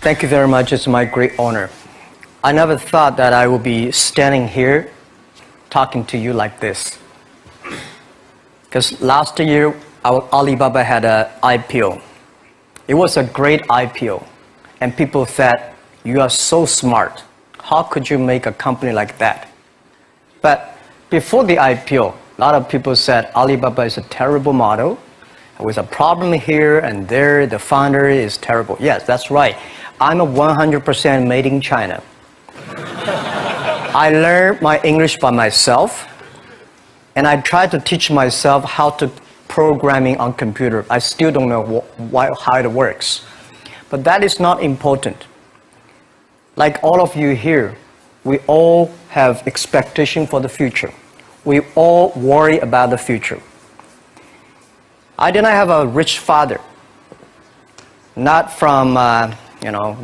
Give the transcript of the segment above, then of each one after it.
Thank you very much. It's my great honor. I never thought that I would be standing here talking to you like this. Because last year, Alibaba had an IPO. It was a great IPO. And people said, you are so smart. How could you make a company like that? But before the IPO, a lot of people said Alibaba is a terrible model. With a problem here and there, the founder is terrible. Yes, that's right. I'm a 100% made in China. I learned my English by myself, and I tried to teach myself how to programming on computer. I still don't know how it works. But that is not important. Like all of you here, we all have expectation for the future. We all worry about the future. I did not have a rich father, not from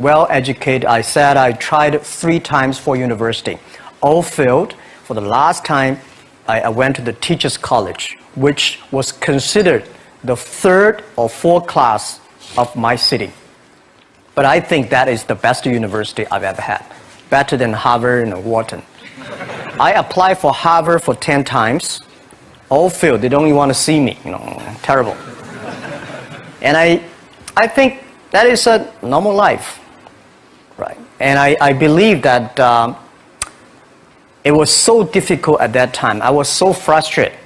well-educated. I said I tried 3 times for university. All failed. For the last time, I went to the teachers' college, which was considered the 3rd or 4th class of my city. But I think that is the best university I've ever had, better than Harvard and Wharton. I applied for Harvard for 10 times. All failed. They don't even want to see me. Terrible. And I think that is a normal life, right? And I believe that it was so difficult at that time. I was so frustrated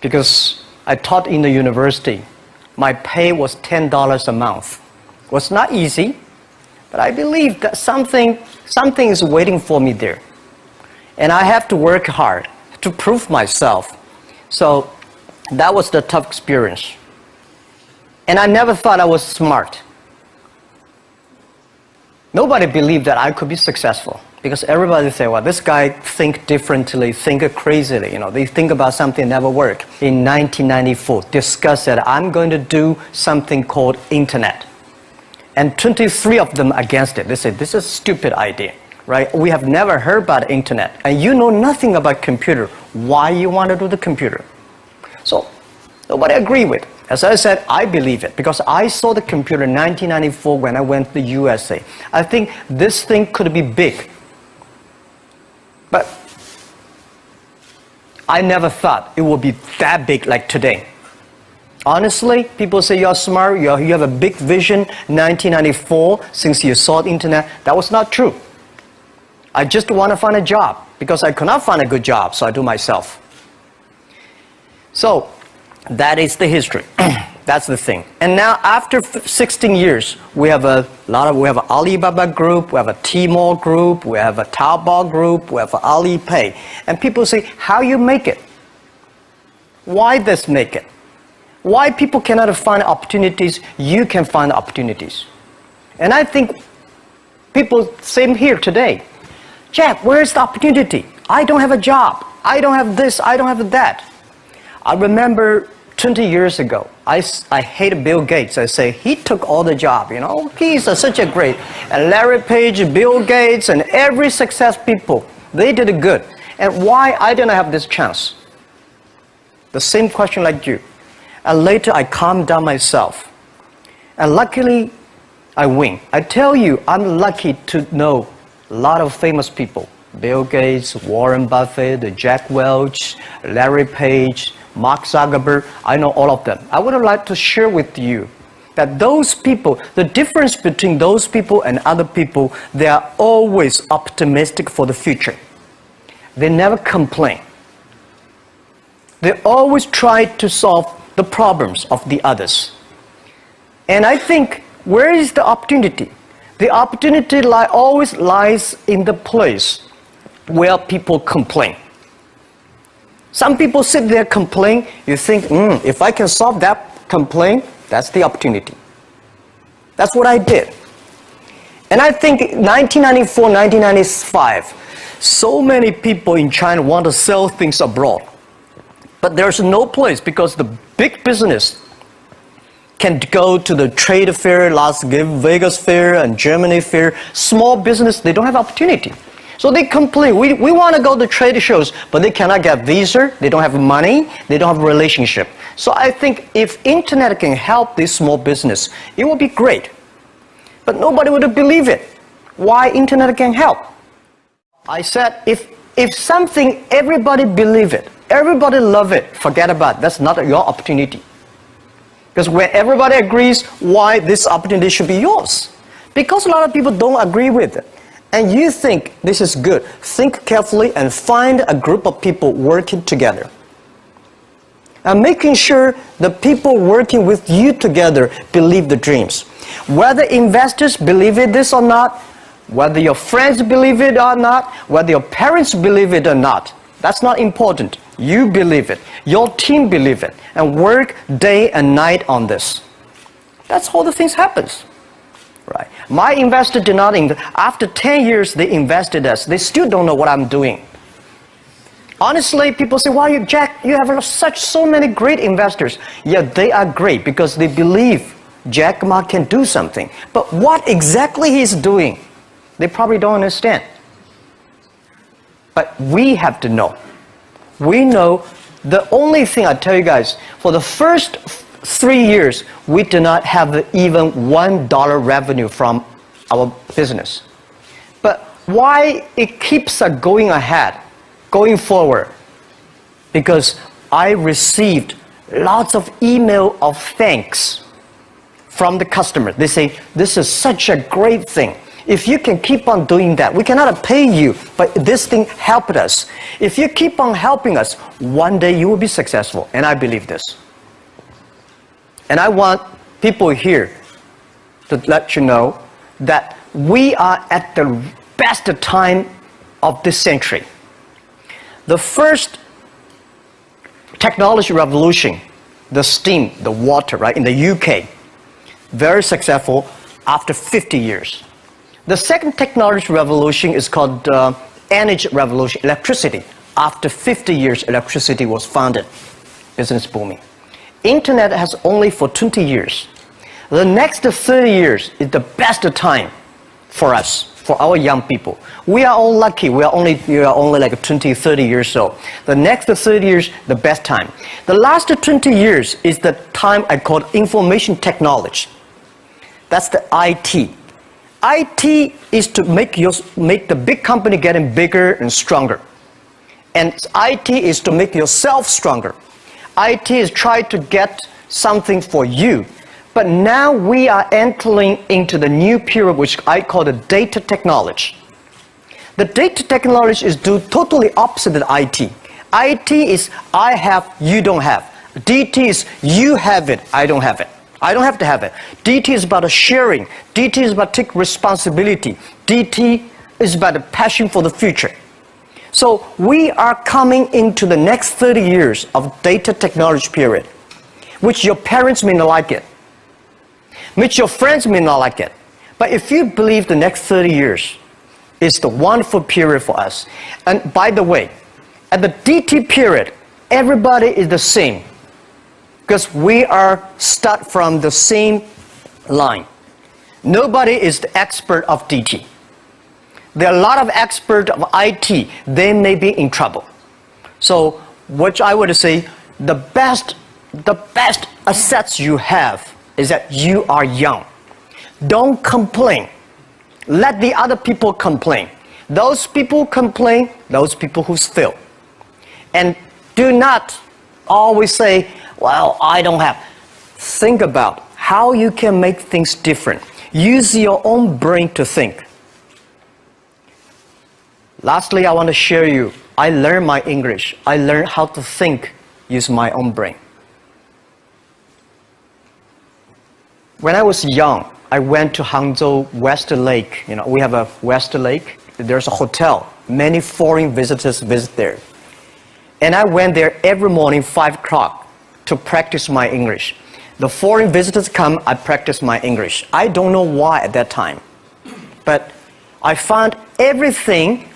because I taught in the university. My pay was $10 a month. It was not easy, but I believe that something is waiting for me there. And I have to work hard to prove myself. So that was the tough experience. And I never thought I was smart. Nobody believed that I could be successful because everybody said, well, this guy think differently, think crazily. They think about something never work. In 1994, discussed that I'm going to do something called internet. And 23 of them against it. They said, this is a stupid idea, right? We have never heard about internet. And you know nothing about computer. Why you want to do the computer? So nobody agreed with it. As I said, I believe it because I saw the computer in 1994 when I went to the USA. I think this thing could be big. But I never thought it would be that big like today. Honestly, people say you're smart, you have a big vision. 1994, since you saw the internet, that was not true. I just want to find a job because I could not find a good job, so I do myself. So that is the history. That's the thing. And now after 16 years, we have an Alibaba group, we have a Tmall group, we have a Taobao group, we have Alipay. And people say, how you make it? Why this make it? Why people cannot find opportunities, you can find opportunities. And I think people, same here today. Jack, where's the opportunity? I don't have a job. I don't have this, I don't have that. I remember 20 years ago, I hated Bill Gates. I say, he took all the job, He's such a great. And Larry Page, Bill Gates, and every success people, they did it good. And why I didn't have this chance? The same question like you. And later I calmed down myself. And luckily, I win. I tell you, I'm lucky to know a lot of famous people. Bill Gates, Warren Buffett, Jack Welch, Larry Page, Mark Zuckerberg. I know all of them. I would like to share with you that those people, the difference between those people and other people, they are always optimistic for the future. They never complain. They always try to solve the problems of the others. And I think, where is the opportunity? The opportunity always lies in the place where people complain. Some people sit there complain. You think, if I can solve that complaint, that's the opportunity. That's what I did. And I think 1994, 1995, so many people in China want to sell things abroad. But there's no place because the big business can go to the trade fair, Las Vegas fair and Germany fair. Small business, they don't have opportunity. So they complain, we want to go to trade shows, but they cannot get visa, they don't have money, they don't have a relationship. So I think if internet can help this small business, it will be great. But nobody would believe it. Why internet can help? I said, if something everybody believe it, everybody love it, forget about it. That's not your opportunity. Because when everybody agrees, why this opportunity should be yours? Because a lot of people don't agree with it. And you think this is good. Think carefully and find a group of people working together. And making sure the people working with you together believe the dreams. Whether investors believe it this or not, whether your friends believe it or not, whether your parents believe it or not, that's not important. You believe it. Your team believe it. And work day and night on this. That's how the things happens. Right. My investor did not invest. After 10 years, they invested us. They still don't know what I'm doing. Honestly, people say, "Wow, Jack, you have so many great investors." Yeah, they are great because they believe Jack Ma can do something. But what exactly he's doing, they probably don't understand. But we have to know. We know the only thing I tell you guys, for the first 3 years, we do not have even $1 revenue from our business. But why it keeps going ahead, going forward? Because I received lots of email of thanks from the customer. They say, "This is such a great thing. If you can keep on doing that, we cannot pay you, but this thing helped us. If you keep on helping us, one day you will be successful." And I believe this. And I want people here to let you know that we are at the best time of this century. The first technology revolution, the steam, the water, right, in the UK, very successful after 50 years. The second technology revolution is called energy revolution, electricity. After 50 years, electricity was founded, business booming. Internet has only for 20 years. The next 30 years is the best time for us, for our young people. We are all lucky. We are only like 20, 30 years old. The next 30 years, the best time. The last 20 years is the time I call information technology. That's the IT. IT is to make the big company getting bigger and stronger. And IT is to make yourself stronger. IT is trying to get something for you. But now we are entering into the new period, which I call the data technology. The data technology is totally opposite of IT. IT is I have, you don't have. DT is you have it, I don't have it. I don't have to have it. DT is about sharing. DT is about taking responsibility. DT is about a passion for the future. So we are coming into the next 30 years of data technology period, which your parents may not like it, which your friends may not like it. But if you believe the next 30 years is the wonderful period for us. And by the way, at the DT period, everybody is the same. Because we are start from the same line. Nobody is the expert of DT. There are a lot of experts of IT. They may be in trouble. So what I would say, the best assets you have is that you are young. Don't complain. Let the other people complain. Those people complain, those people who fail. And do not always say, "Well, I don't have." Think about how you can make things different. Use your own brain to think. Lastly, I want to share you, I learned my English. I learned how to think, use my own brain. When I was young, I went to Hangzhou West Lake. You know, we have a West Lake. There's a hotel. Many foreign visitors visit there. And I went there every morning, 5 o'clock, to practice my English. The foreign visitors come, I practice my English. I don't know why at that time. But I found everything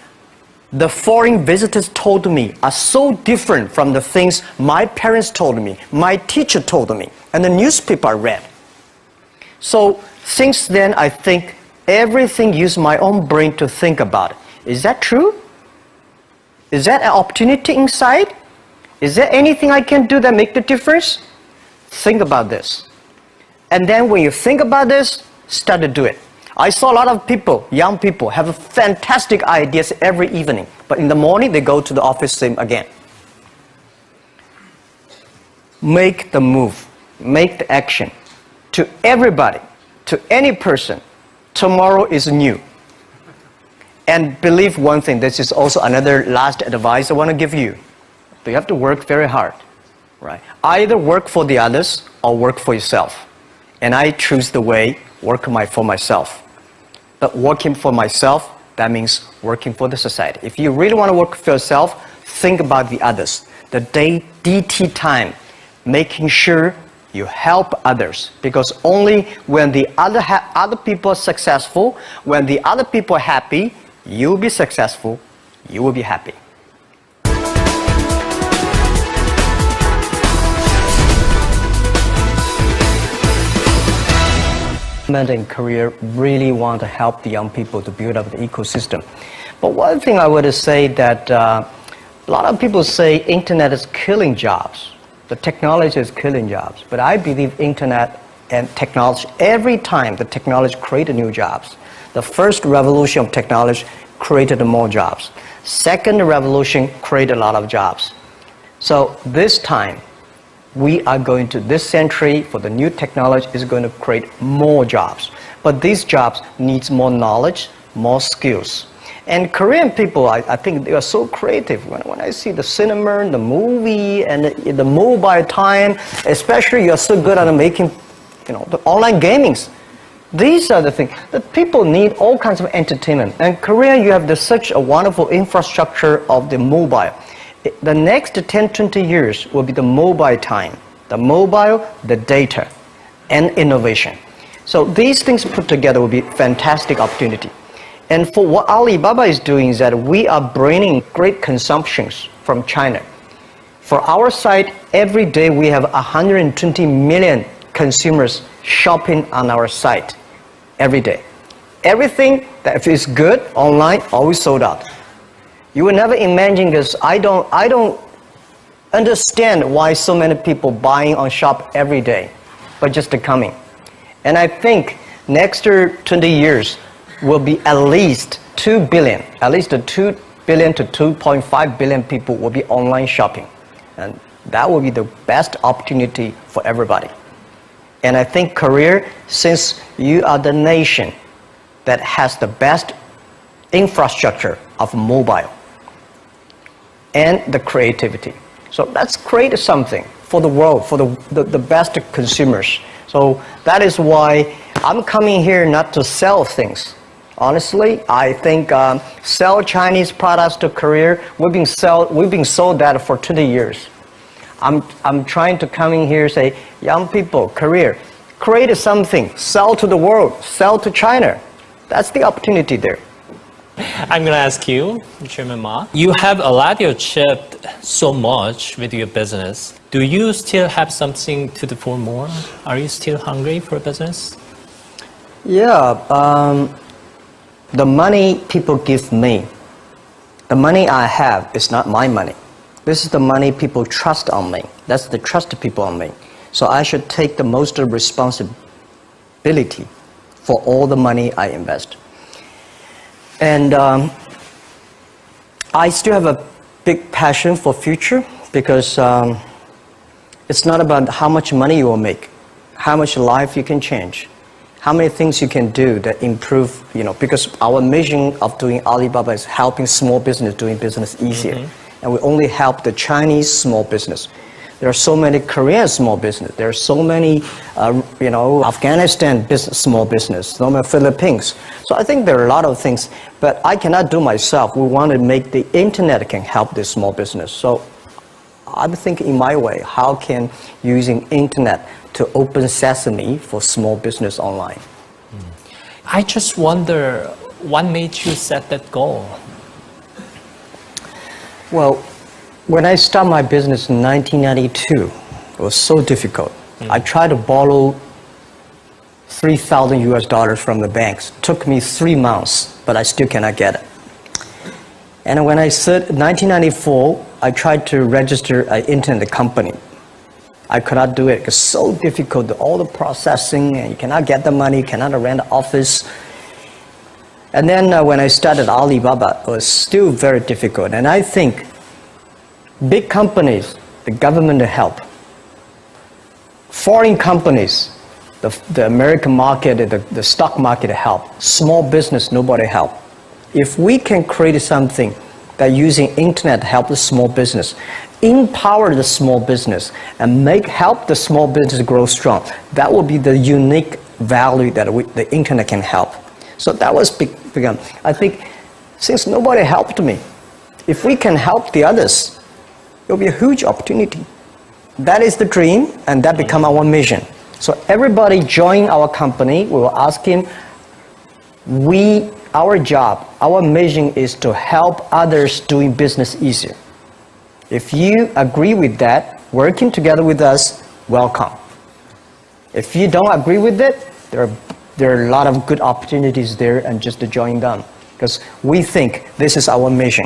the foreign visitors told me are so different from the things my parents told me, my teacher told me, and the newspaper I read. So since then, I think everything use my own brain to think about it. Is that true? Is that an opportunity inside? Is there anything I can do that make the difference? Think about this. And then when you think about this, start to do it. I saw a lot of people, young people, have fantastic ideas every evening, but in the morning they go to the office same again. Make the move, make the action. To everybody, to any person, tomorrow is new. And believe one thing, this is also another last advice I want to give you. You have to work very hard, right? Either work for the others or work for yourself. And I choose the way, work for myself. But working for myself, that means working for the society. If you really want to work for yourself, think about the others. The DT time, making sure you help others. Because only when the other people are successful, when the other people are happy, you will be successful, you will be happy. In Korea really want to help the young people to build up the ecosystem. But one thing I would say that a lot of people say internet is killing jobs. The technology is killing jobs. But I believe internet and technology, every time the technology created new jobs. The first revolution of technology created more jobs. Second revolution created a lot of jobs. So this time, we are going to, this century, for the new technology, is going to create more jobs. But these jobs needs more knowledge, more skills. And Korean people, I think they are so creative. When I see the cinema, the movie, and the mobile time, especially you are so good at making, the online gamings. These are the things that people need, all kinds of entertainment. And Korea, you have such a wonderful infrastructure of the mobile. The next 10, 20 years will be the mobile time, the mobile, the data, and innovation. So these things put together will be fantastic opportunity. And for what Alibaba is doing is that we are bringing great consumptions from China. For our site, every day we have 120 million consumers shopping on our site every day. Everything that is good online, always sold out. You will never imagine this. I don't understand why so many people buying on shop every day, but just coming. And I think next 20 years will be at least 2 billion, at least 2 billion to 2.5 billion people will be online shopping. And that will be the best opportunity for everybody. And I think Korea, since you are the nation that has the best infrastructure of mobile, and the creativity. So let's create something for the world, for the best consumers. So that is why I'm coming here not to sell things. Honestly, I think sell Chinese products to Korea, we've been sold that for 20 years. I'm trying to come in here and say, young people, Korea, create something, sell to the world, sell to China. That's the opportunity there. I'm going to ask you, Chairman Ma. You have allowed your chip so much with your business. Do you still have something to do for more? Are you still hungry for business? Yeah, the money people give me, the money I have is not my money. This is the money people trust on me. That's the trust people on me. So I should take the most responsibility for all the money I invest. And I still have a big passion for future because it's not about how much money you will make, how much life you can change, how many things you can do that improve, because our mission of doing Alibaba is helping small business doing business easier. Mm-hmm. And we only help the Chinese small business. There are so many Korean small business. There are so many, Afghanistan small business, so many Philippines. So I think there are a lot of things, but I cannot do myself. We want to make the internet can help this small business. So I'm thinking in my way, how can using internet to open sesame for small business online? I just wonder, what made you set that goal? Well, when I started my business in 1992, it was so difficult. I tried to borrow $3,000 from the banks. It took me 3 months, but I still cannot get it. And when I said 1994, I tried to register an internet company. I could not do it. It's so difficult, all the processing, and you cannot get the money, you cannot rent an office. And then when I started Alibaba, it was still very difficult. And I think big companies, the government help. Foreign companies, the American market, the stock market help. Small business, nobody help. If we can create something that using internet help the small business, empower the small business, and help the small business grow strong, that will be the unique value that the internet can help. So that was begun. I think since nobody helped me, if we can help the others, it will be a huge opportunity. That is the dream, and that become our mission. So everybody join our company, we will ask him, our job, our mission is to help others doing business easier. If you agree with that, working together with us, welcome. If you don't agree with it, there are a lot of good opportunities there, and just to join them. Because we think this is our mission.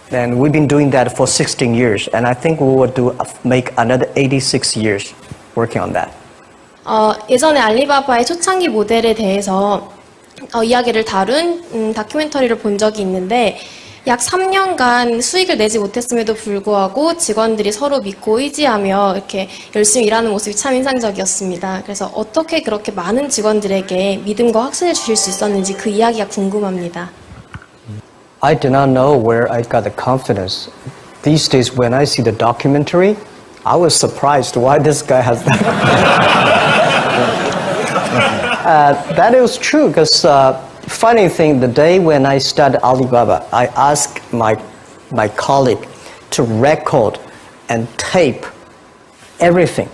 And we've been doing that for 16 years, and I think we will make another 86 years working on that. 예전에 알리바바의 초창기 모델에 대해서 이야기를 다룬 다큐멘터리를 본 적이 있는데 약 3년간 수익을 내지 못했음에도 불구하고 직원들이 서로 믿고 의지하며 이렇게 열심히 일하는 모습이 참 인상적이었습니다. 그래서 어떻게 그렇게 많은 직원들에게 믿음과 확신을 주실 수 있었는지 그 이야기가 궁금합니다. I do not know where I got the confidence. These days when I see the documentary, I was surprised why this guy has that. That is true, because funny thing, the day when I started Alibaba, I asked my colleague to record and tape everything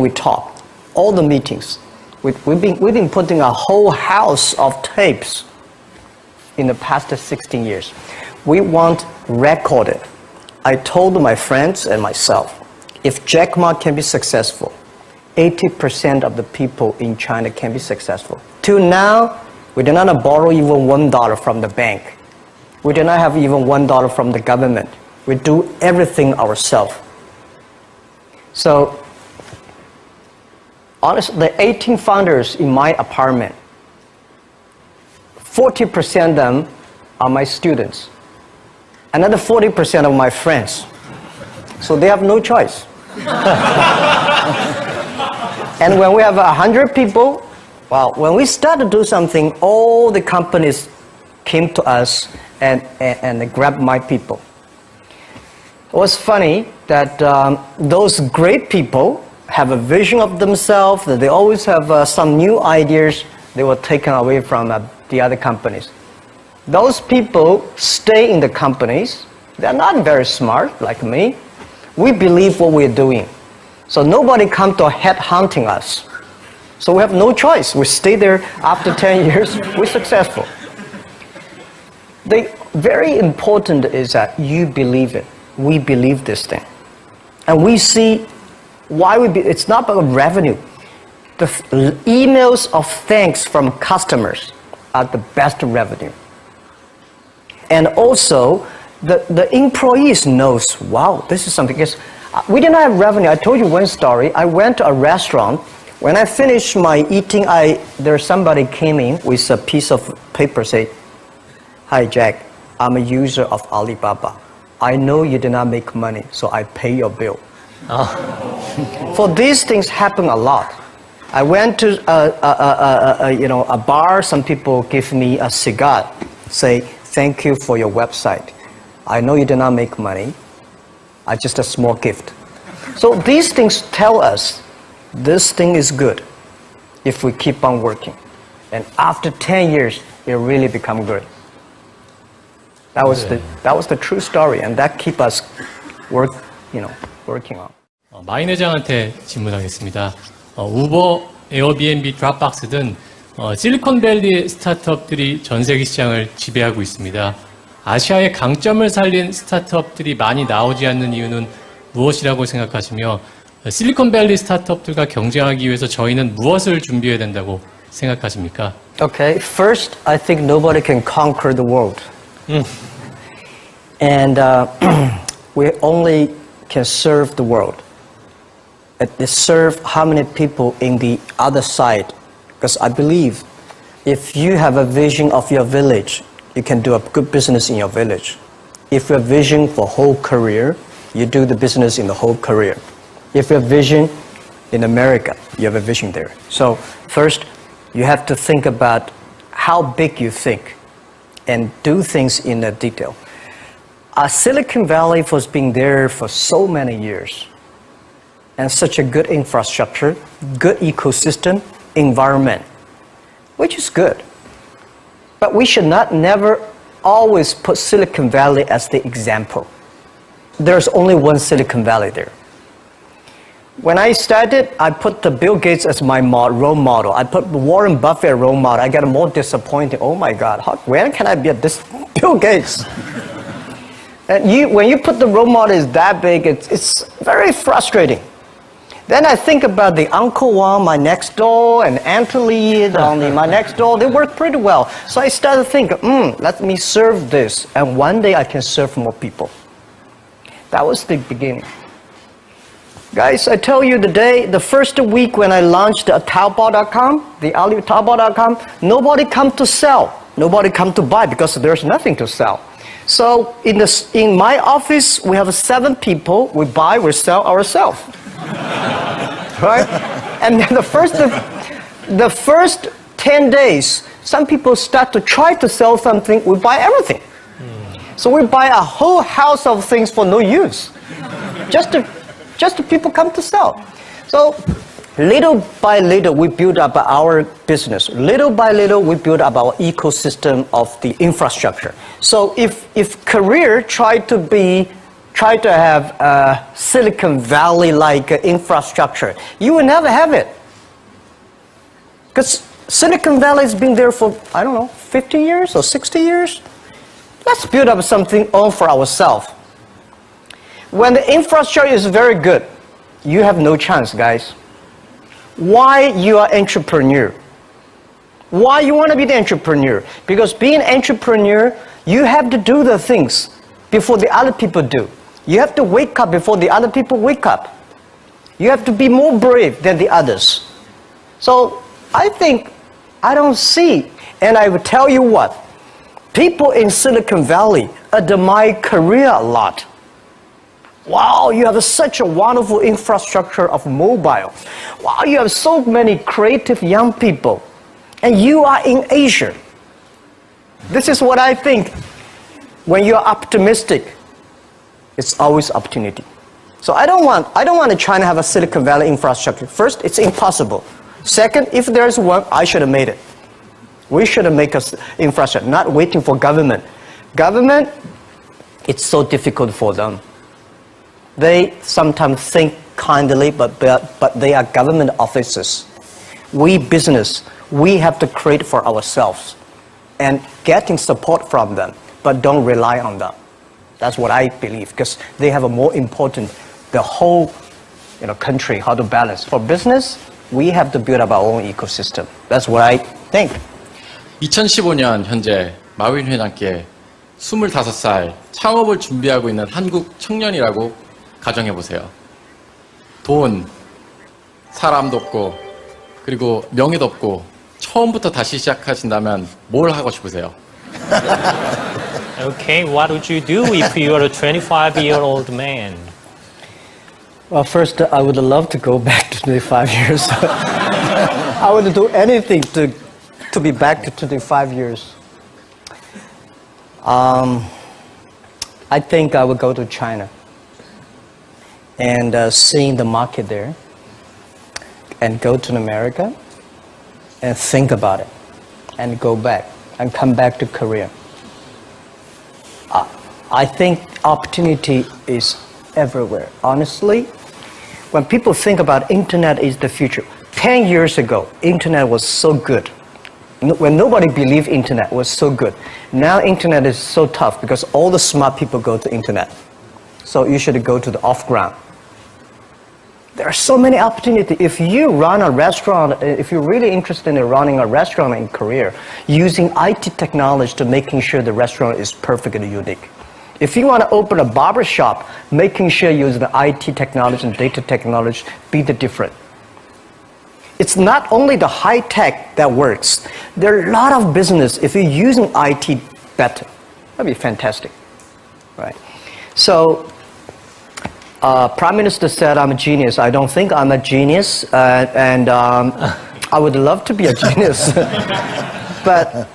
we talk, all the meetings. We've been putting a whole house of tapes in the past 16 years. We want recorded. I told my friends and myself, if Jack Ma can be successful, 80% of the people in China can be successful. Till now, we did not borrow even $1 from the bank. We did not have even $1 from the government. We do everything ourselves. So, honestly, the 18 founders in my apartment, 40% of them are my students. Another 40% of my friends. So they have no choice. And when we have 100 people, well, when we start to do something, all the companies came to us and grabbed my people. It was funny that those great people have a vision of themselves, that they always have some new ideas. They were taken away from the other companies. Those people stay in the companies. They're not very smart like me. We believe what we're doing. So nobody come to head hunting us. So we have no choice. We stay there after 10 years, we're successful. The very important is that you believe it. We believe this thing. And we see why it's not about revenue. The emails of thanks from customers are the best revenue. And also, the employees knows, wow, this is something. Because we didn't have revenue. I told you one story. I went to a restaurant. When I finished my eating, somebody came in with a piece of paper, say, "Hi, Jack, I'm a user of Alibaba. I know you did not make money, so I pay your bill." For these things happen a lot. I went to a bar. Some people give me a cigar, say, "Thank you for your website. I know you did not make money. Just a small gift." So these things tell us this thing is good if we keep on working. And after 10 years, it really become good. That was the true story, and that keep us working on. 마인 회장한테 질문하겠습니다. 우버, 에어비앤비, 드랍박스 등 실리콘밸리 스타트업들이 전 세계 시장을 지배하고 있습니다. 아시아의 강점을 살린 스타트업들이 많이 나오지 않는 이유는 무엇이라고 생각하시며 실리콘밸리 스타트업들과 경쟁하기 위해서 저희는 무엇을 준비해야 된다고 생각하십니까? Okay, first, I think nobody can conquer the world. And we only can serve the world. Serve how many people in the other side? Because I believe If you have a vision of your village, you can do a good business in your village. If you have vision for whole career, you do the business in the whole career. If you have vision in America, you have a vision there. So first, you have to think about how big you think and do things in a detail. Silicon Valley has been there for so many years, and such a good infrastructure, good ecosystem, environment, which is good. But we should not never always put Silicon Valley as the example. There's only one Silicon Valley there. When I started, I put the Bill Gates as my role model. I put Warren Buffett as role model. I got more disappointed. Oh my God, when can I be this Bill Gates? And when you put the role model is that big, it's very frustrating. Then I think about the Uncle Wang, my next door, and Anthony, my next door. They work pretty well. So I started thinking, let me serve this, and one day I can serve more people. That was the beginning. Guys, I tell you the first week when I launched Taobao.com, the Taobao.com, nobody come to sell. Nobody come to buy because there's nothing to sell. So in my office, we have 7 people. We buy, we sell ourselves. Right? And then the first 10 days, some people start to try to sell something. We buy everything. So we buy a whole house of things for no use. Just to people come to sell. So little by little, we build up our business. Little by little, we build up our ecosystem of the infrastructure. So if Korea tried to have a Silicon Valley-like infrastructure, you will never have it. Because Silicon Valley has been there for, 50 years or 60 years. Let's build up something own for ourselves. When the infrastructure is very good, you have no chance, guys. Why you are entrepreneur? Why you want to be the entrepreneur? Because being an entrepreneur, you have to do the things before the other people do. You have to wake up before the other people wake up. You have to be more brave than the others. So I think I don't see, and I will tell you what, people in Silicon Valley admire Korea a lot. Wow, you have such a wonderful infrastructure of mobile. Wow, you have so many creative young people. And you are in Asia. This is what I think. When you're optimistic, it's always opportunity. So I don't want China to have a Silicon Valley infrastructure. First, it's impossible. Second, if there's one, I should have made it. We should have made an infrastructure, not waiting for government. Government, it's so difficult for them. They sometimes think kindly, but they are government officers. We business, we have to create for ourselves and getting support from them, but don't rely on them. That's what I believe, because they have a more important, the whole country, how to balance. For business, we have to build up our own ecosystem. That's what I think. 2015년 현재 마윈 회장께 25살 창업을 준비하고 있는 한국 청년이라고 가정해보세요. 돈, 사람도 없고, 그리고 명예도 없고, 처음부터 다시 시작하신다면 뭘 하고 싶으세요? Okay, what would you do if you were a 25-year-old man? Well, first, I would love to go back to 25 years. I would do anything to be back to 25 years. I think I would go to China and seeing the market there, and go to America and think about it, and go back and come back to Korea. I think opportunity is everywhere. Honestly, when people think about internet is the future, 10 years ago, internet was so good. When nobody believed internet was so good. Now internet is so tough because all the smart people go to internet. So you should go to the off-ground. There are so many opportunities. If you run a restaurant, if you're really interested in running a restaurant in Korea, using IT technology to making sure the restaurant is perfectly unique. If you want to open a barber shop, making sure you use the IT technology and data technology, be the different. It's not only the high tech that works. There are a lot of business if you're using IT better. That'd be fantastic, right? So, Prime Minister said I'm a genius. I don't think I'm a genius, and I would love to be a genius. But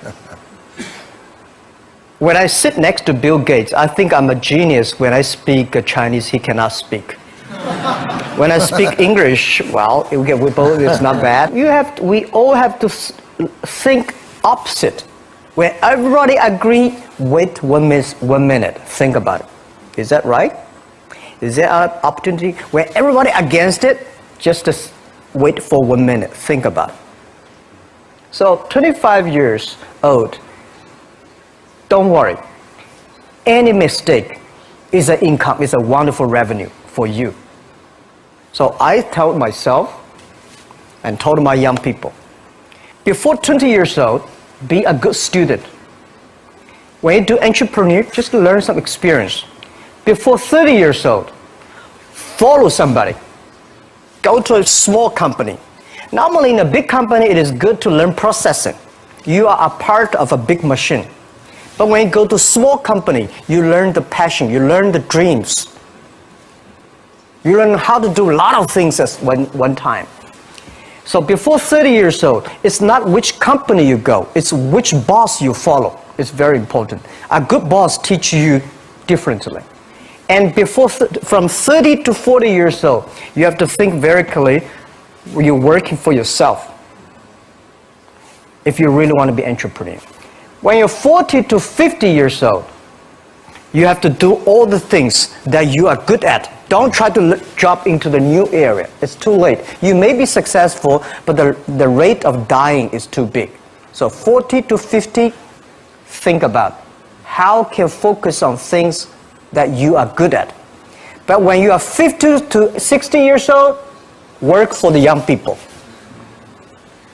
when I sit next to Bill Gates, I think I'm a genius. When I speak Chinese, he cannot speak. When I speak English, well, it's not bad. We all have to think opposite. When everybody agree, wait 1 minute, think about it. Is that right? Is there an opportunity? When everybody against it, just wait for 1 minute, think about it. So 25 years old, don't worry. Any mistake is an income, is a wonderful revenue for you. So I told myself and told my young people, before 20 years old, be a good student. When you do entrepreneur, just learn some experience. Before 30 years old, follow somebody. Go to a small company. Normally in a big company, it is good to learn processing. You are a part of a big machine. But when you go to a small company, you learn the passion, you learn the dreams. You learn how to do a lot of things at one time. So before 30 years old, it's not which company you go, it's which boss you follow. It's very important. A good boss teaches you differently. And from 30 to 40 years old, you have to think very clearly, you're working for yourself if you really want to be an entrepreneur. When you're 40 to 50 years old, you have to do all the things that you are good at. Don't try to jump into the new area. It's too late. You may be successful, but the rate of dying is too big. So 40 to 50, think about how can you focus on things that you are good at. But when you are 50 to 60 years old, work for the young people.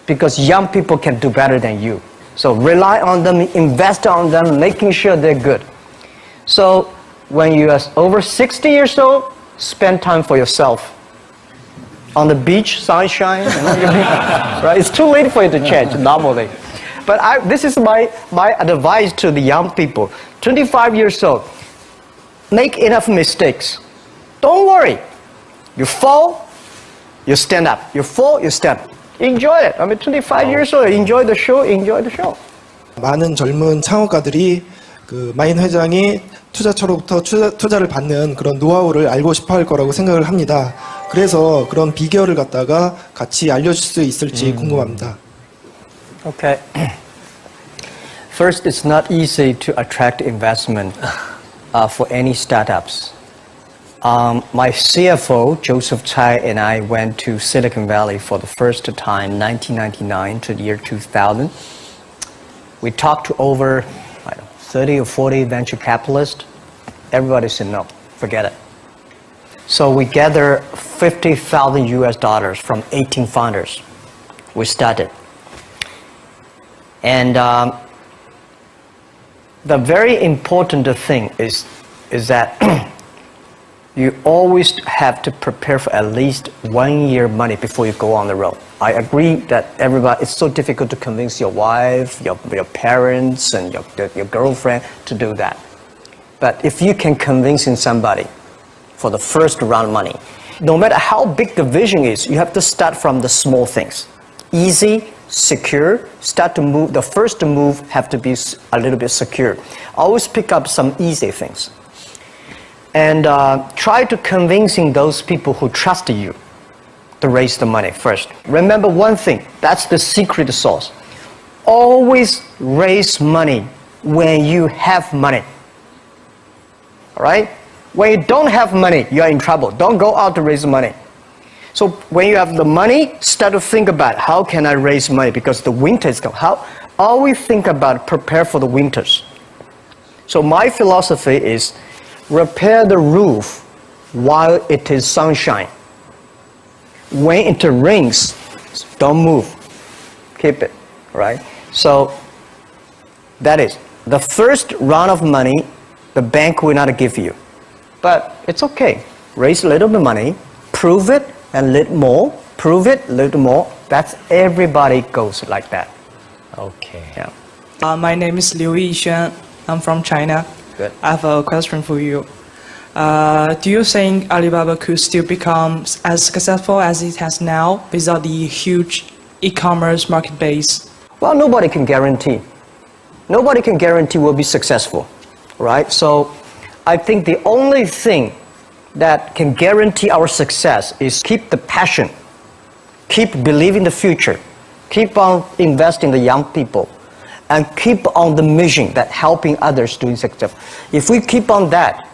Because young people can do better than you. So rely on them, invest on them, making sure they're good. So when you are over 60 years old, spend time for yourself. On the beach, sunshine, right? It's too late for you to change normally. But this is my advice to the young people. 25 years old, make enough mistakes. Don't worry. You fall, you stand up. You fall, you stand up. Enjoy it. 25 years old, enjoy the show, enjoy the show. 많은 젊은 창업가들이 그 마인 회장이 투자처로부터 투자를 받는 그런 노하우를 알고 싶어 할 거라고 생각을 합니다. 그래서 그런 비결을 갖다가 같이 알려줄 수 있을지 궁금합니다. Okay. First, it's not easy to attract investment for any startups. My CFO, Joseph Tsai, and I went to Silicon Valley for the first time, 1999 to the year 2000. We talked to over 30 or 40 venture capitalists. Everybody said no, forget it. So we gathered $50,000 from 18 founders. We started. And the very important thing is that you always have to prepare for at least 1 year money before you go on the road. I agree that it's so difficult to convince your wife, your parents, and your girlfriend to do that. But if you can convince somebody for the first round money, no matter how big the vision is, you have to start from the small things. Easy, secure, start to move. The first move have to be a little bit secure. Always pick up some easy things. And try to convincing those people who trust you to raise the money first. Remember one thing, that's the secret sauce. Always raise money when you have money. All right? When you don't have money, you're in trouble. Don't go out to raise money. So when you have the money, start to think about how can I raise money because the winter is coming. Always think about prepare for the winters. So my philosophy is repair the roof while it is sunshine. When it rains, don't move. Keep it, right? So that is the first round of money, the bank will not give you. But it's okay. Raise a little bit of money, prove it, and a little more, prove it, a little more, That's everybody goes like that. Okay. Yeah. My name is Liu Yixuan. I'm from China. Good. I have a question for you. Do you think Alibaba could still become as successful as it has now without the huge e-commerce market base? Well, nobody can guarantee. Nobody can guarantee we'll be successful, right? So I think the only thing that can guarantee our success is keep the passion, keep believing the future, keep on investing in the young people, and keep on the mission that helping others doing success. If we keep on that,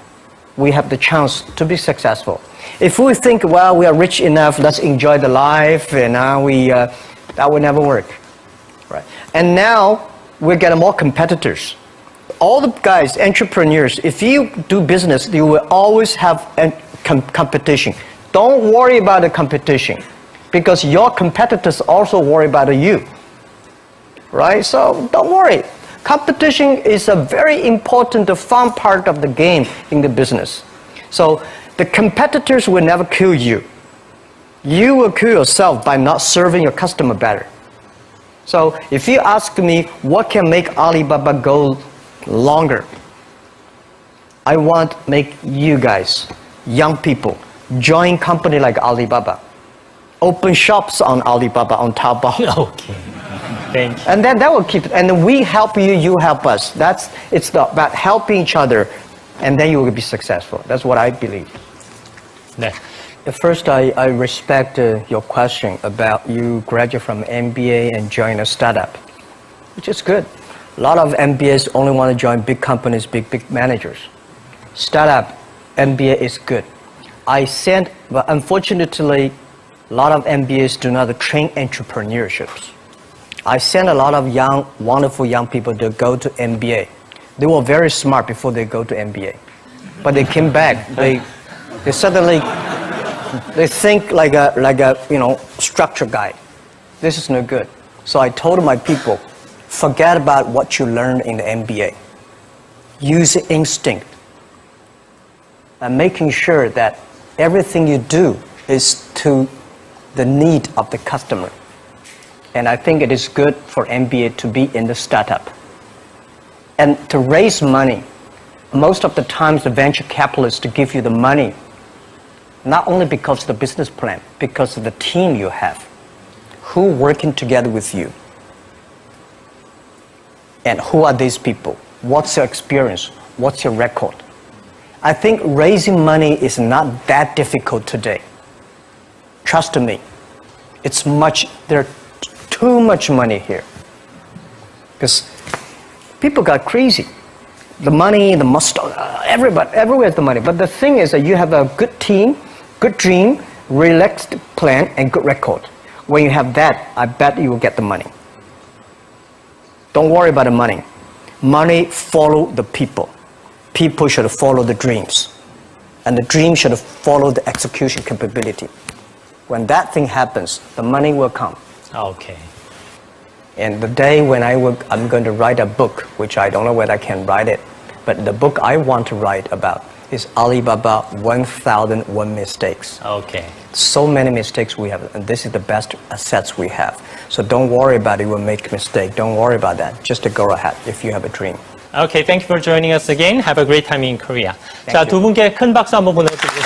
we have the chance to be successful. If we think, well, we are rich enough, let's enjoy the life, and now that will never work, right? And now we're getting more competitors. All the guys, entrepreneurs, if you do business, you will always have competition. Don't worry about the competition, because your competitors also worry about you, right? So don't worry. Competition is a very important, fun part of the game in the business. So the competitors will never kill you. You will kill yourself by not serving your customer better. So if you ask me what can make Alibaba go longer, I want to make you guys, young people, join company like Alibaba. Open shops on Alibaba, on Taobao. Okay. Thank you. And then that will keep it. And we help you, you help us. It's about helping each other, and then you will be successful. That's what I believe. 네. First, I respect your question about you graduate from MBA and join a startup, which is good. A lot of MBAs only want to join big companies, big managers. Startup, MBA is good. But unfortunately, a lot of MBAs do not train entrepreneurships. I sent a lot of young, wonderful young people to go to MBA. They were very smart before they go to MBA. But they came back, they suddenly, they think like a structure guy. This is no good. So I told my people, forget about what you learned in the MBA. Use instinct. And making sure that everything you do is to the need of the customer. And I think it is good for MBA to be in the startup. And to raise money, most of the times the venture capitalists to give you the money, not only because of the business plan, because of the team you have, who working together with you. And who are these people? What's your experience? What's your record? I think raising money is not that difficult today. Trust me. There's too much money here. Because people got crazy. The money, the mustard, everywhere's the money. But the thing is that you have a good team, good dream, relaxed plan, and good record. When you have that, I bet you will get the money. Don't worry about the money. Money follow the people. People should follow the dreams. And the dream should follow the execution capability. When that thing happens, the money will come. Okay. And the day when I'm going to write a book, which I don't know whether I can write it, but the book I want to write about is Alibaba 1001 Mistakes. Okay. So many mistakes we have, and this is the best assets we have. So don't worry about it, we'll make a mistake. Don't worry about that. Just to go ahead if you have a dream. Okay, thank you for joining us again. Have a great time in Korea. 자, you. 두 분께 큰 박수 한번 보내드리겠습니다.